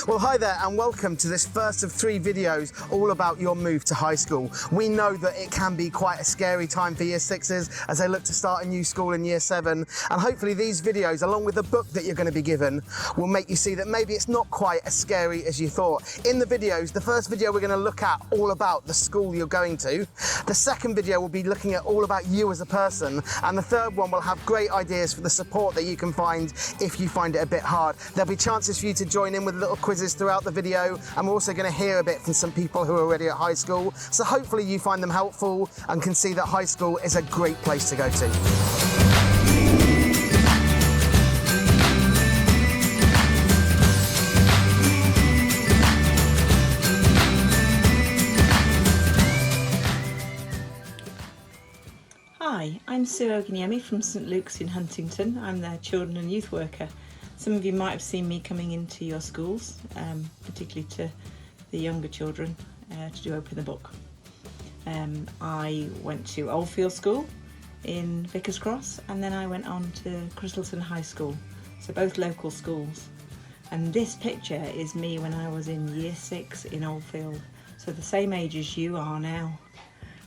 Well, hi there and welcome to this first of 3 videos all about your move to high school. We know that it can be quite a scary time for Year 6s as they look to start a new school in Year 7, and hopefully these videos, along with the book that you're going to be given, will make you see that maybe it's not quite as scary as you thought. In the videos, the first video we're going to look at all about the school you're going to. The second video will be looking at all about you as a person, and the third one will have great ideas for the support that you can find if you find it a bit hard. There'll be chances for you to join in with little quizzes throughout the video, and we're also going to hear a bit from some people who are already at high school, so hopefully you find them helpful and can see that high school is a great place to go to. Hi, I'm Sue Oginiemi from St Luke's in Huntington. I'm their children and youth worker. Some of you might have seen me coming into your schools, particularly to the younger children, to do Open the Book. I went to Oldfield School in Vickers Cross, and then I went on to Christleton High School, so both local schools. And this picture is me when I was in Year 6 in Oldfield, so the same age as you are now.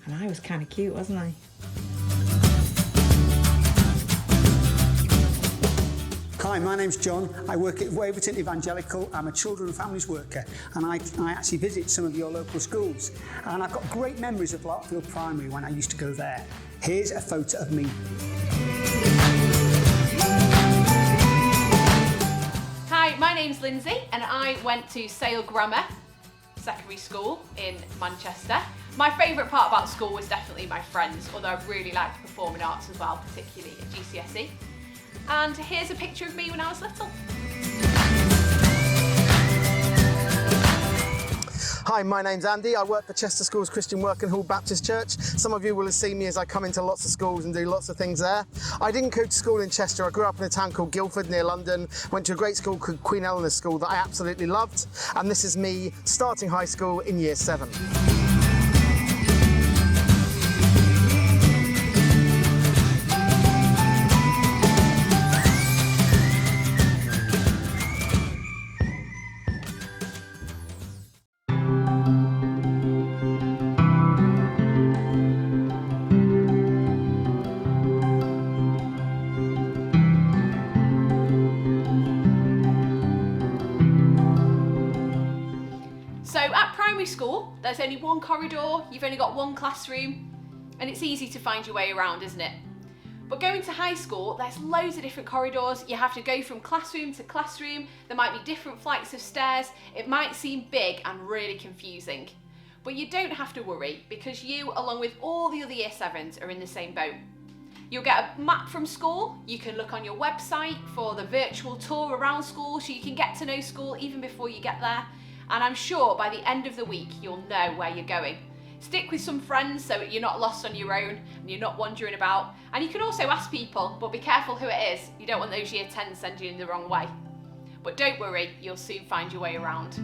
And I was kind of cute, wasn't I? Hi, my name's John. I work at Waverton Evangelical. I'm a children and families worker, and I actually visit some of your local schools. And I've got great memories of Larkfield Primary when I used to go there. Here's a photo of me. Hi, my name's Lindsay, and I went to Sale Grammar Secondary School in Manchester. My favourite part about school was definitely my friends, although I really liked performing arts as well, particularly at GCSE. And here's a picture of me when I was little. Hi, my name's Andy. I work for Chester Schools Christian Working Hall Baptist Church. Some of you will have seen me as I come into lots of schools and do lots of things there. I didn't go to school in Chester. I grew up in a town called Guildford near London, went to a great school called Queen Eleanor's School that I absolutely loved, and this is me starting high school in Year 7. So at primary school, there's only one corridor, you've only got one classroom, and it's easy to find your way around, isn't it? But going to high school, there's loads of different corridors. You have to go from classroom to classroom. There might be different flights of stairs. It might seem big and really confusing. But you don't have to worry, because you, along with all the other Year 7s, are in the same boat. You'll get a map from school. You can look on your website for the virtual tour around school, so you can get to know school even before you get there. And I'm sure by the end of the week, you'll know where you're going. Stick with some friends so that you're not lost on your own and you're not wandering about. And you can also ask people, but be careful who it is. You don't want those Year 10s sending you in the wrong way. But don't worry, you'll soon find your way around.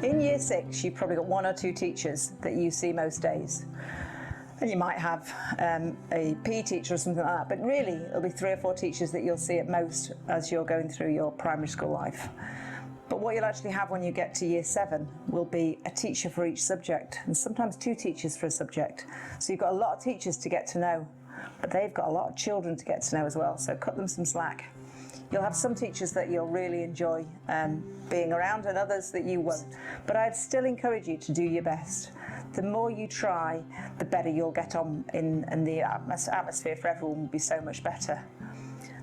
In Year 6, you've probably got 1 or 2 teachers that you see most days. And you might have a PE teacher or something like that, but really it'll be 3 or 4 teachers that you'll see at most as you're going through your primary school life. But what you'll actually have when you get to Year 7 will be a teacher for each subject, and sometimes 2 teachers for a subject. So you've got a lot of teachers to get to know, but they've got a lot of children to get to know as well, so cut them some slack. You'll have some teachers that you'll really enjoy being around, and others that you won't. But I'd still encourage you to do your best. The more you try, the better you'll get on, and the atmosphere for everyone will be so much better.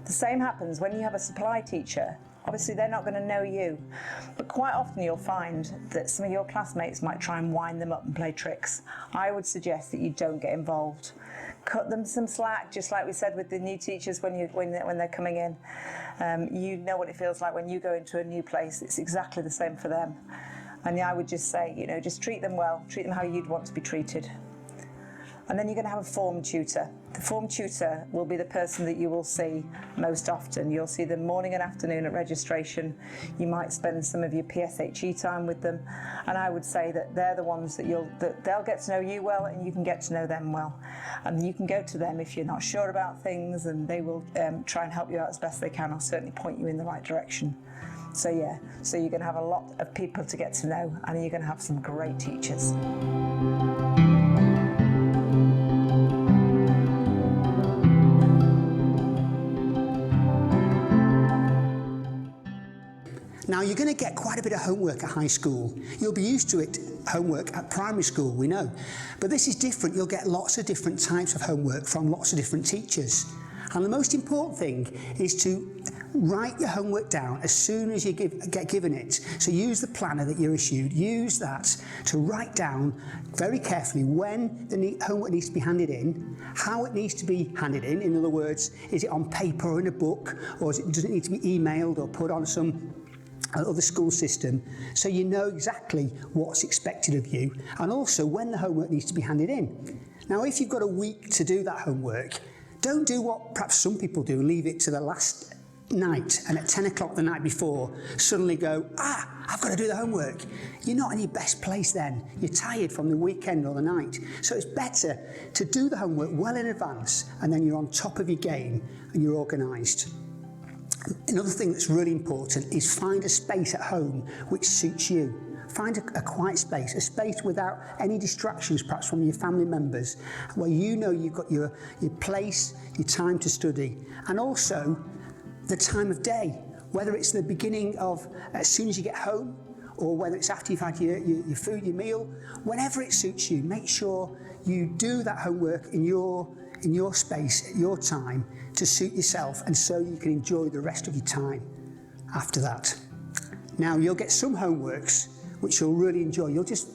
The same happens when you have a supply teacher. Obviously they're not going to know you, but quite often you'll find that some of your classmates might try and wind them up and play tricks. I would suggest that you don't get involved. Cut them some slack, just like we said with the new teachers when they're coming in. You know what it feels like when you go into a new place. It's exactly the same for them. And I would just say, you know, just treat them well, treat them how you'd want to be treated. And then you're going to have a form tutor. The The form tutor will be the person that you will see most often. You'll see them morning and afternoon at registration. You might spend some of your PSHE time with them, and I would say that they're the ones that they'll get to know you well, and you can get to know them well. And you can go to them if you're not sure about things, and they will try and help you out as best they can, or certainly point you in the right direction. So yeah, so you're going to have a lot of people to get to know, and you're going to have some great teachers. Now, you're going to get quite a bit of homework at high school. You'll be used to it, homework at primary school, we know. But this is different. You'll get lots of different types of homework from lots of different teachers. And the most important thing is to write your homework down as soon as you get given it. So use the planner that you're issued. Use that to write down very carefully when the homework needs to be handed in, how it needs to be handed in other words, is it on paper or in a book, or does it need to be emailed or put on some other school system, so you know exactly what's expected of you, and also when the homework needs to be handed in. Now, if you've got a week to do that homework, don't do what perhaps some people do and leave it to the last night, and at 10 o'clock the night before suddenly go, I've got to do the homework. You're not in your best place then. You're tired from the weekend or the night. So it's better to do the homework well in advance, and then you're on top of your game and you're organised. Another thing that's really important is find a space at home which suits you. Find a quiet space, a space without any distractions perhaps from your family members, where you know you've got your place, your time to study, and also the time of day, whether it's the beginning of as soon as you get home, or whether it's after you've had your food, your meal, whenever it suits you. Make sure you do that homework in your space, your time, to suit yourself, and so you can enjoy the rest of your time after that. Now, you'll get some homeworks which you'll really enjoy. You'll just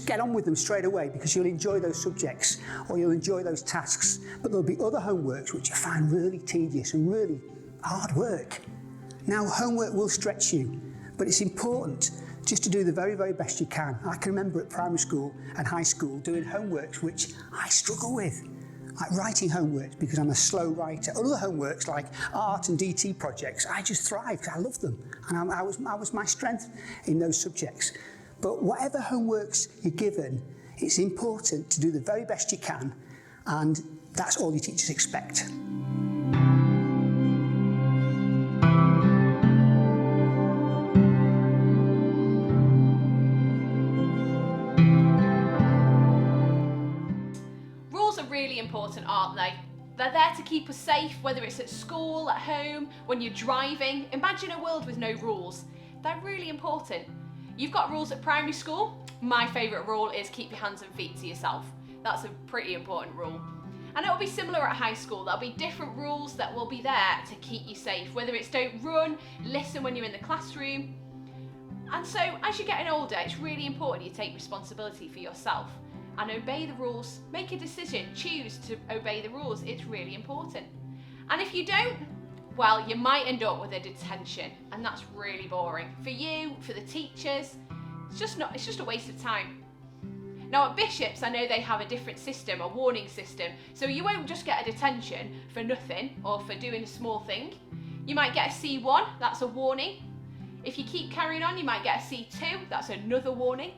get on with them straight away because you'll enjoy those subjects or you'll enjoy those tasks. But there'll be other homeworks which you find really tedious and really hard work. Now, homework will stretch you, but it's important just to do the very, very best you can. I can remember at primary school and high school doing homeworks which I struggle with. Like writing homeworks because I'm a slow writer. Other homeworks like art and DT projects, I just thrive because I love them. And I was my strength in those subjects. But whatever homeworks you're given, it's important to do the very best you can, and that's all your teachers expect. Really important, aren't they? They're there to keep us safe, whether it's at school, at home, when you're driving. Imagine a world with no rules. They're really important. You've got rules at primary school. My favourite rule is keep your hands and feet to yourself. That's a pretty important rule. And it will be similar at high school. There'll be different rules that will be there to keep you safe, whether it's don't run, listen when you're in the classroom. And so as you're getting older, it's really important you take responsibility for yourself and obey the rules. Make a decision, choose to obey the rules. It's really important. And if you don't, well, you might end up with a detention, and that's really boring. For you, for the teachers, it's just a waste of time. Now at Bishop's, I know they have a different system, a warning system, so you won't just get a detention for nothing or for doing a small thing. You might get a C1, that's a warning. If you keep carrying on, you might get a C2, that's another warning.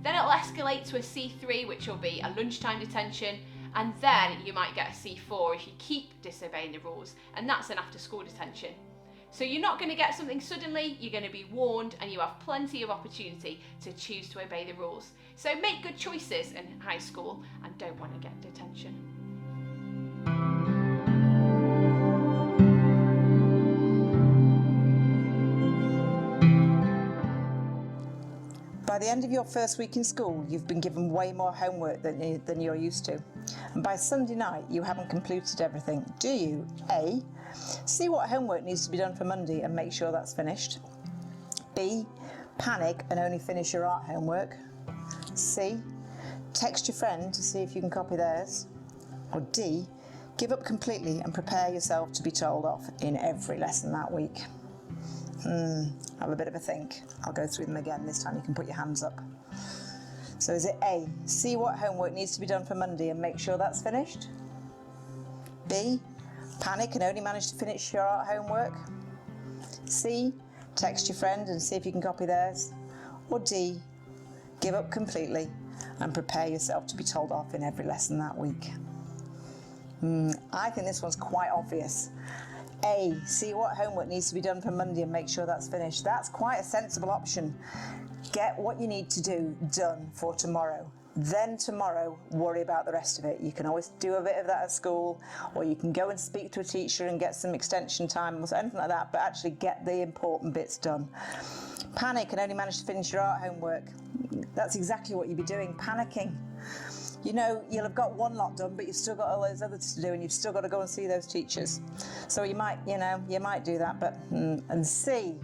Then it'll escalate to a C3, which will be a lunchtime detention, and then you might get a C4 if you keep disobeying the rules, and that's an after-school detention. So you're not going to get something suddenly, you're going to be warned, and you have plenty of opportunity to choose to obey the rules. So make good choices in high school and don't want to get detention. By the end of your first week in school, you've been given way more homework than you're used to. And by Sunday night, you haven't completed everything, do you? A, see what homework needs to be done for Monday and make sure that's finished. B, panic and only finish your art homework. C, text your friend to see if you can copy theirs. Or D, give up completely and prepare yourself to be told off in every lesson that week. Have a bit of a think. I'll go through them again. This time you can put your hands up. So is it A, see what homework needs to be done for Monday and make sure that's finished? B, panic and only manage to finish your art homework. C, text your friend and see if you can copy theirs. Or D, give up completely and prepare yourself to be told off in every lesson that week. I think this one's quite obvious. A, see what homework needs to be done for Monday and make sure that's finished. That's quite a sensible option. Get what you need to do done for tomorrow. Then tomorrow, worry about the rest of it. You can always do a bit of that at school, or you can go and speak to a teacher and get some extension time or anything like that, but actually get the important bits done. Panic and only manage to finish your art homework. That's exactly what you'd be doing, panicking. You know, you'll have got one lot done, but you've still got all those others to do, and you've still got to go and see those teachers. So you might do that, but, and C,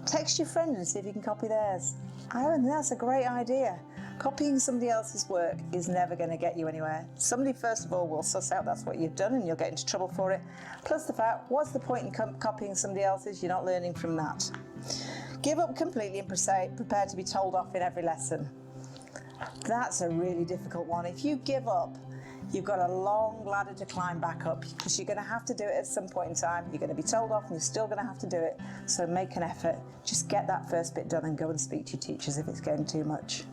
text your friend and see if you can copy theirs. I think that's a great idea. Copying somebody else's work is never going to get you anywhere. Somebody, first of all, will suss out that's what you've done and you'll get into trouble for it. Plus the fact, what's the point in copying somebody else's? You're not learning from that. Give up completely and prepare to be told off in every lesson. That's a really difficult one. If you give up, you've got a long ladder to climb back up because you're going to have to do it at some point in time. You're going to be told off and you're still going to have to do it. So make an effort. Just get that first bit done and go and speak to your teachers if it's getting too much.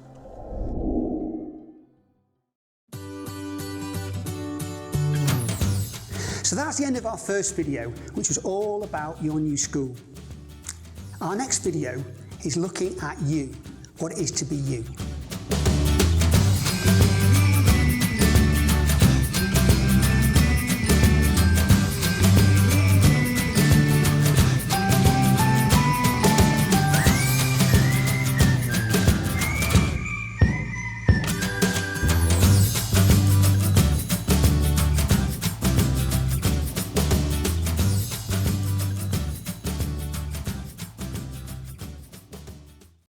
So that's the end of our first video, which was all about your new school. Our next video is looking at you, what it is to be you.